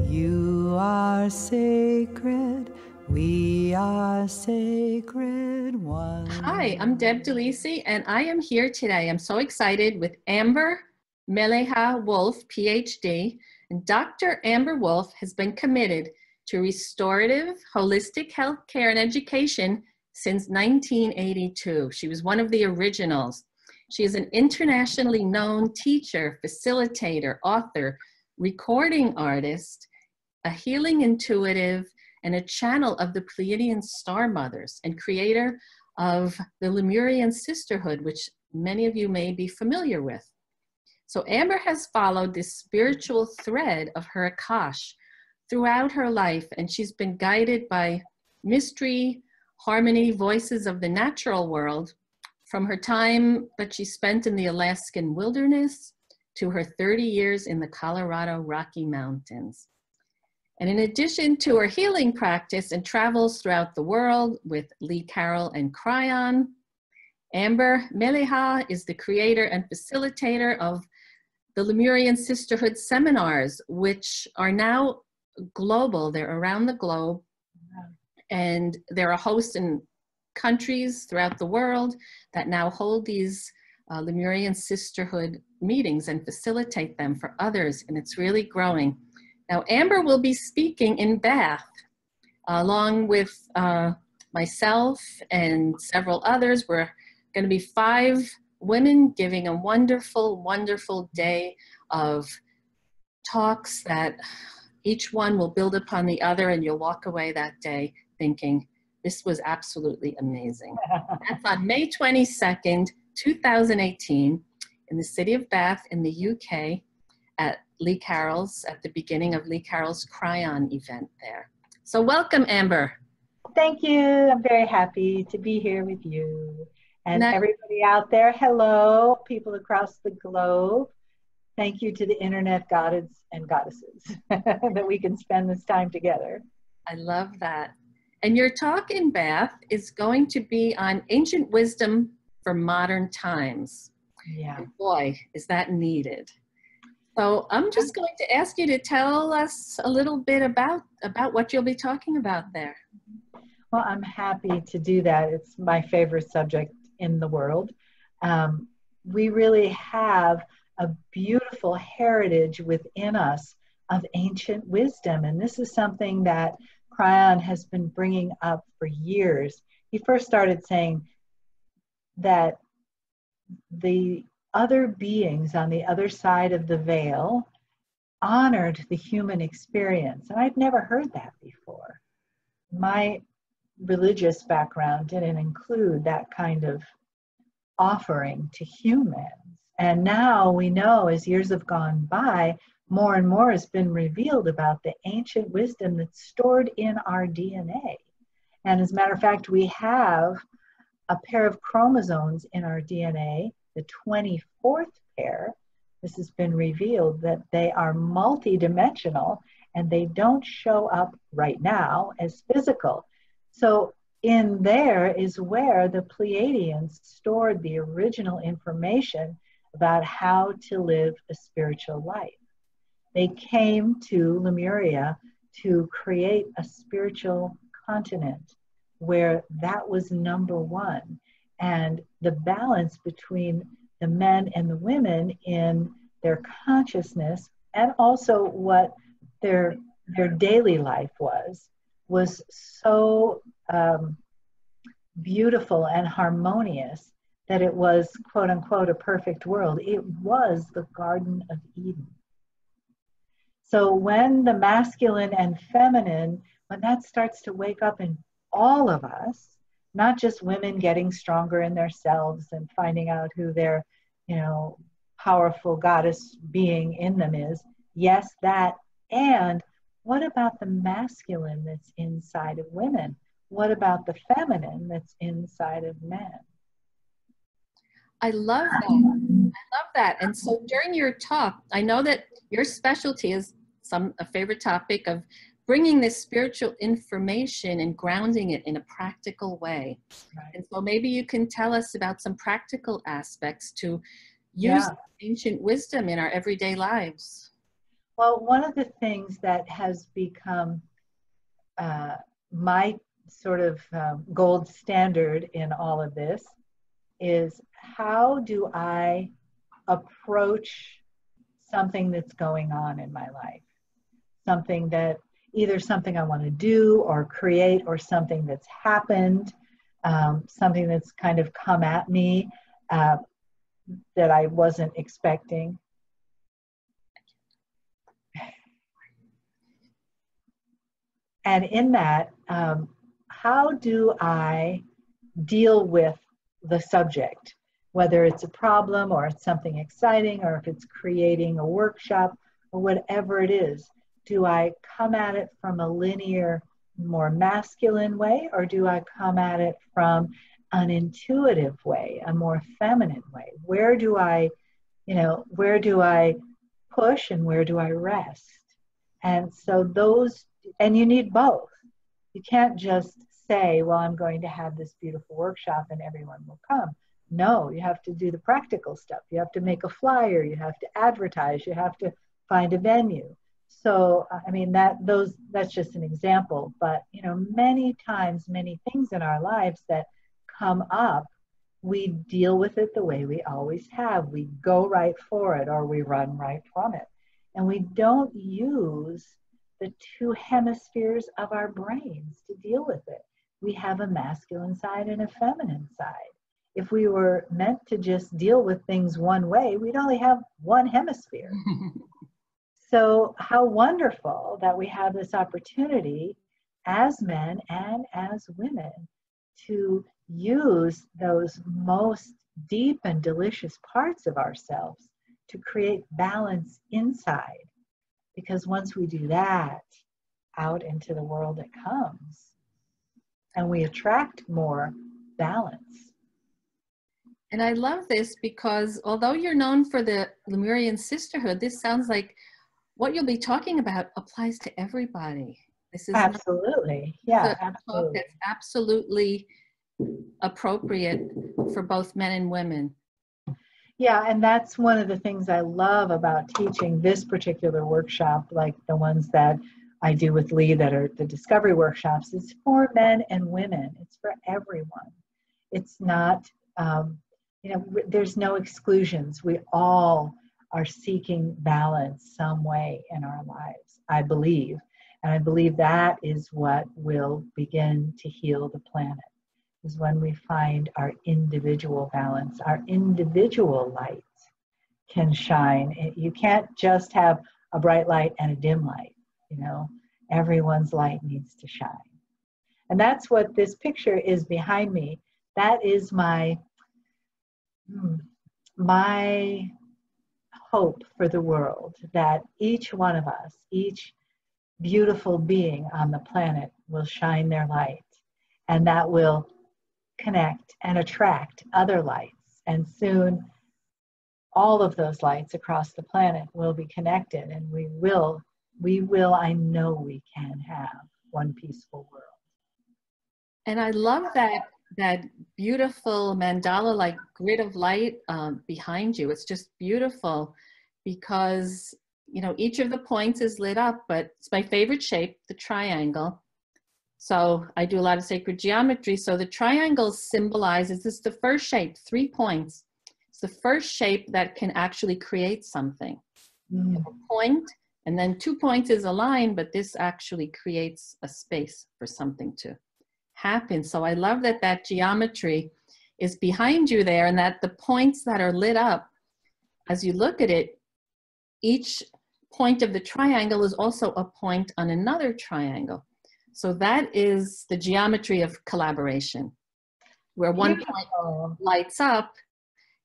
You are sacred. We are sacred one. Hi, I'm Deb DeLisi, and I am here today. I'm so excited with Amber Mele'ha Wolf, PhD. And Dr. Amber Wolf has been committed to restorative, holistic health care and education since 1982. She was one of the originals. She is an internationally known teacher, facilitator, author, recording artist, a healing intuitive, and a channel of the Pleiadian star mothers, and creator of the Lemurian Sisterhood, which many of you may be familiar with. So Amber has followed this spiritual thread of her Akash throughout her life, and she's been guided by mystery, harmony, voices of the natural world, from her time that she spent in the Alaskan wilderness to her 30 years in the Colorado Rocky Mountains. And in addition to her healing practice and travels throughout the world with Lee Carroll and KRYON, Amber Mele'ha is the creator and facilitator of the Lemurian Sisterhood seminars, which are now global. They're around the globe, and they're a host in countries throughout the world that now hold these Lemurian Sisterhood meetings and facilitate them for others, and it's really growing. Now, Amber will be speaking in Bath, along with myself and several others. We're going to be 5 women giving a wonderful, wonderful day of talks that each one will build upon the other, and you'll walk away that day thinking, this was absolutely amazing. That's on May 22nd, 2018, in the city of Bath in the UK, at Lee Carroll's, at the beginning of Lee Carroll's KRYON event there. So welcome, Amber. Thank you. I'm very happy to be here with you. And everybody out there, hello, people across the globe. Thank you to the internet gods and goddesses that we can spend this time together. I love that. And your talk in Bath is going to be on ancient wisdom for modern times. Yeah. And boy, is that needed. So I'm just going to ask you to tell us a little bit about what you'll be talking about there. Well, I'm happy to do that. It's my favorite subject in the world. We really have a beautiful heritage within us of ancient wisdom. And this is something that KRYON has been bringing up for years. He first started saying that the other beings on the other side of the veil honored the human experience. And I'd never heard that before. My religious background didn't include that kind of offering to humans. And now we know, as years have gone by, more and more has been revealed about the ancient wisdom that's stored in our DNA. And as a matter of fact, we have a pair of chromosomes in our DNA, the 24th pair. This has been revealed that they are multidimensional and they don't show up right now as physical. So in there is where the Pleiadians stored the original information about how to live a spiritual life. They came to Lemuria to create a spiritual continent where that was number one. And the balance between the men and the women in their consciousness and also what their daily life was so beautiful and harmonious that it was, quote unquote, a perfect world. It was the Garden of Eden. So when the masculine and feminine, when that starts to wake up in all of us, not just women getting stronger in themselves and finding out who their, powerful goddess being in them is. Yes, that. And what about the masculine that's inside of women? What about the feminine that's inside of men? I love that. I love that. And so during your talk, I know that your specialty is a favorite topic of bringing this spiritual information and grounding it in a practical way. Right. And so maybe you can tell us about some practical aspects to use ancient wisdom in our everyday lives. Well, one of the things that has become my sort of gold standard in all of this is, how do I approach something that's going on in my life? Something that, either something I want to do or create, or something that's happened, something that's kind of come at me that I wasn't expecting. And in that, how do I deal with the subject, whether it's a problem or it's something exciting, or if it's creating a workshop or whatever it is? Do I come at it from a linear, more masculine way, or do I come at it from an intuitive way, a more feminine way? Where do I push and where do I rest? And so those, and you need both. You can't just say, well, I'm going to have this beautiful workshop and everyone will come. No, you have to do the practical stuff. You have to make a flyer, you have to advertise, you have to find a venue. So, I mean, that's just an example, but, you know, many times, many things in our lives that come up, we deal with it the way we always have. We go right for it, or we run right from it. And we don't use the two hemispheres of our brains to deal with it. We have a masculine side and a feminine side. If we were meant to just deal with things one way, we'd only have one hemisphere. So how wonderful that we have this opportunity as men and as women to use those most deep and delicious parts of ourselves to create balance inside. Because once we do that, out into the world it comes, and we attract more balance. And I love this because although you're known for the Lemurian Sisterhood, this sounds like what you'll be talking about applies to everybody. This is absolutely, yeah, absolutely. That's absolutely appropriate for both men and women. Yeah, and that's one of the things I love about teaching this particular workshop, like the ones that I do with Lee that are the discovery workshops. It's for men and women. It's for everyone. It's not, there's no exclusions. We all are seeking balance some way in our lives, I believe. And I believe that is what will begin to heal the planet, is when we find our individual balance, our individual lights can shine. You can't just have a bright light and a dim light, you know, everyone's light needs to shine. And that's what this picture is behind me. That is my hope for the world, that each one of us, each beautiful being on the planet will shine their light, and that will connect and attract other lights. And soon all of those lights across the planet will be connected, and we will, I know we can have one peaceful world. And I love that beautiful mandala-like grid of light behind you. It's just beautiful because, you know, each of the points is lit up, but it's my favorite shape, the triangle. So I do a lot of sacred geometry. So the triangle symbolizes, this is the first shape, 3 points. It's the first shape that can actually create something. A point, and then 2 points is a line, but this actually creates a space for something to happen. So I love that that geometry is behind you there, and that the points that are lit up, as you look at it, each point of the triangle is also a point on another triangle. So that is the geometry of collaboration, where one point lights up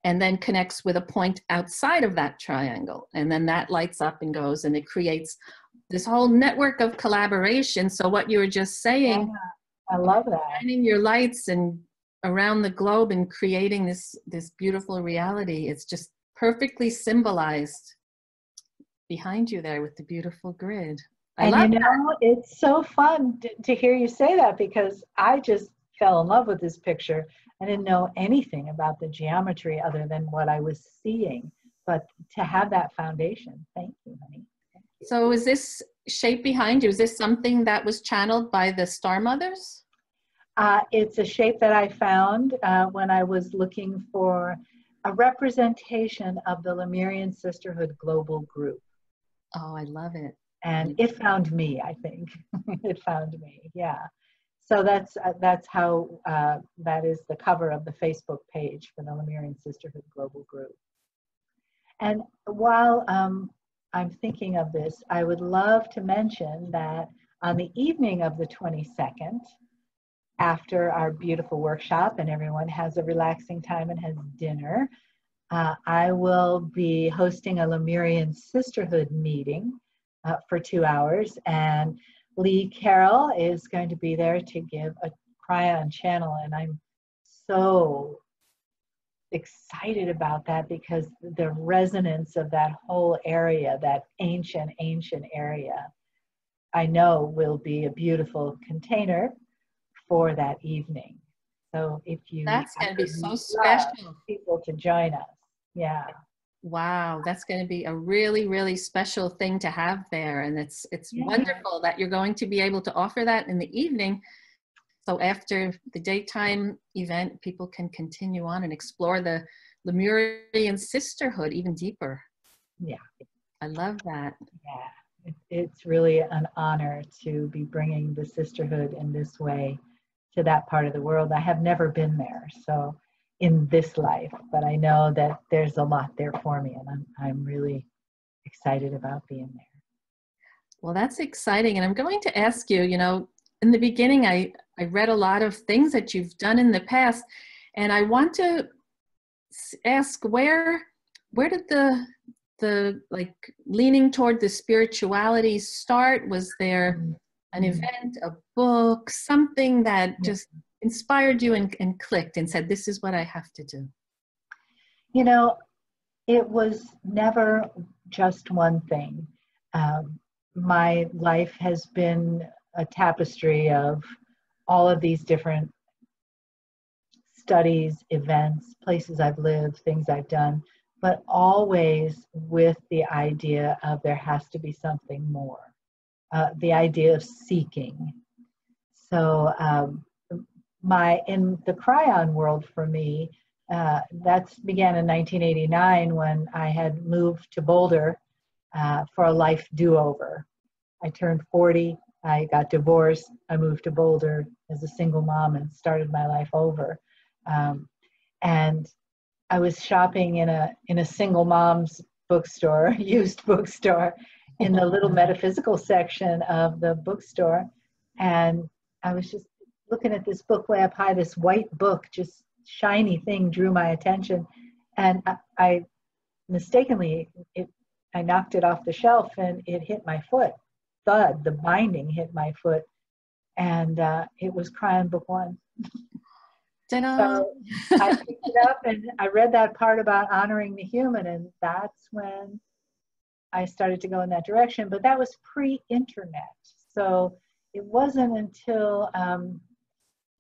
and then connects with a point outside of that triangle. And then that lights up and goes, and it creates this whole network of collaboration. So what you were just saying, yeah, I love that. shining your lights and around the globe and creating this beautiful reality, it's just perfectly symbolized behind you there with the beautiful grid. And you know, it's so fun to hear you say that, because I just fell in love with this picture. I didn't know anything about the geometry other than what I was seeing, but to have that foundation, thank you, honey. So is this shape behind you, is this something that was channeled by the Star Mothers? It's a shape that I found when I was looking for a representation of the Lemurian Sisterhood global group. Oh, I love it. And it found me, I think. It found me, yeah. So that's how, that is the cover of the Facebook page for the Lemurian Sisterhood global group. And while I'm thinking of this, I would love to mention that on the evening of the 22nd, after our beautiful workshop and everyone has a relaxing time and has dinner, I will be hosting a Lemurian Sisterhood meeting for 2 hours, and Lee Carroll is going to be there to give a KRYON channel, and I'm so excited about that because the resonance of that whole area, that ancient area, I know will be a beautiful container for that evening. So if you, that's going to be so special. People to join us. Yeah. Wow, that's going to be a really, really special thing to have there. And it's wonderful that you're going to be able to offer that in the evening. So after the daytime event, people can continue on and explore the Lemurian Sisterhood even deeper. Yeah. I love that. Yeah. It's really an honor to be bringing the sisterhood in this way to that part of the world. I have never been there, so in this life, but I know that there's a lot there for me, and I'm really excited about being there. Well, that's exciting. And I'm going to ask you, you know, in the beginning, I read a lot of things that you've done in the past, and I want to ask where did the like leaning toward the spirituality start? Was there an event, a book, something that just inspired you and clicked and said, this is what I have to do? You know, it was never just one thing. My life has been a tapestry of all of these different studies, events, places I've lived, things I've done, but always with the idea of there has to be something more, the idea of seeking. So in the KRYON world for me, that began in 1989 when I had moved to Boulder for a life do-over. I turned 40, I got divorced, I moved to Boulder as a single mom and started my life over. And I was shopping in a single mom's bookstore, used bookstore, in the little metaphysical section of the bookstore. And I was just looking at this book way up high, this white book, just shiny thing drew my attention. And I mistakenly, I knocked it off the shelf and it hit my foot. Thud, the binding hit my foot. And it was KRYON Book 1. So I picked it up and I read that part about honoring the human, and that's when I started to go in that direction. But that was pre-internet. So it wasn't until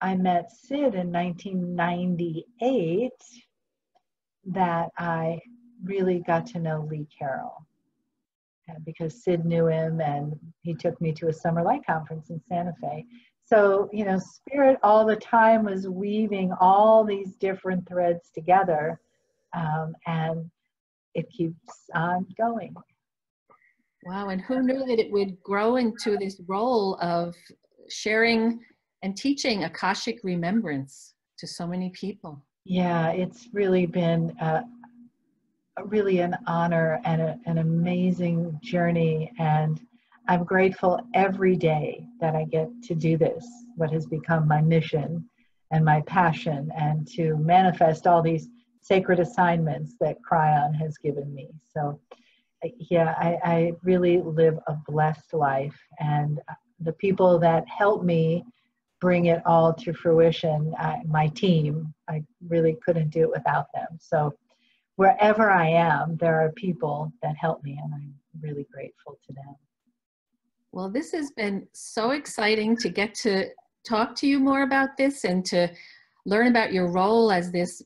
I met Sid in 1998 that I really got to know Lee Carroll. Because Sid knew him and he took me to a Summer Light Conference in Santa Fe. So, you know, Spirit all the time was weaving all these different threads together, and it keeps on going. Wow, and who knew that it would grow into this role of sharing and teaching Akashic remembrance to so many people? Yeah, it's really been really an honor and an amazing journey, and I'm grateful every day that I get to do this, what has become my mission and my passion, and to manifest all these sacred assignments that KRYON has given me. So yeah, I really live a blessed life, and the people that help me bring it all to fruition, my team, I really couldn't do it without them. So wherever I am, there are people that help me, and I'm really grateful to them. Well, this has been so exciting to get to talk to you more about this and to learn about your role as this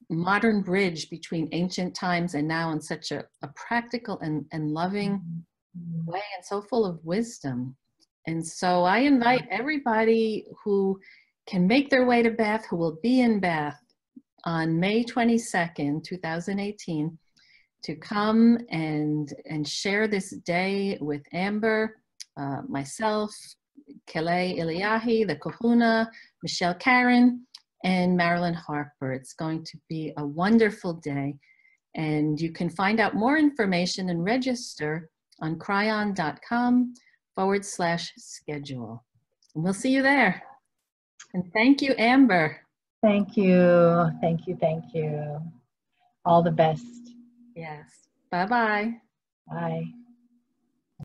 modern bridge between ancient times and now in such a practical and loving way and so full of wisdom. And so I invite everybody who can make their way to Bath, who will be in Bath on May 22nd, 2018, to come and share this day with Amber, myself, Kaleiiliahi, the Kahuna, Michelle Karen, and Marilyn Harper. It's going to be a wonderful day. And you can find out more information and register on kryon.com/schedule. And we'll see you there. And thank you, Amber. Thank you. Thank you. Thank you. All the best. Yes. Bye-bye. Bye.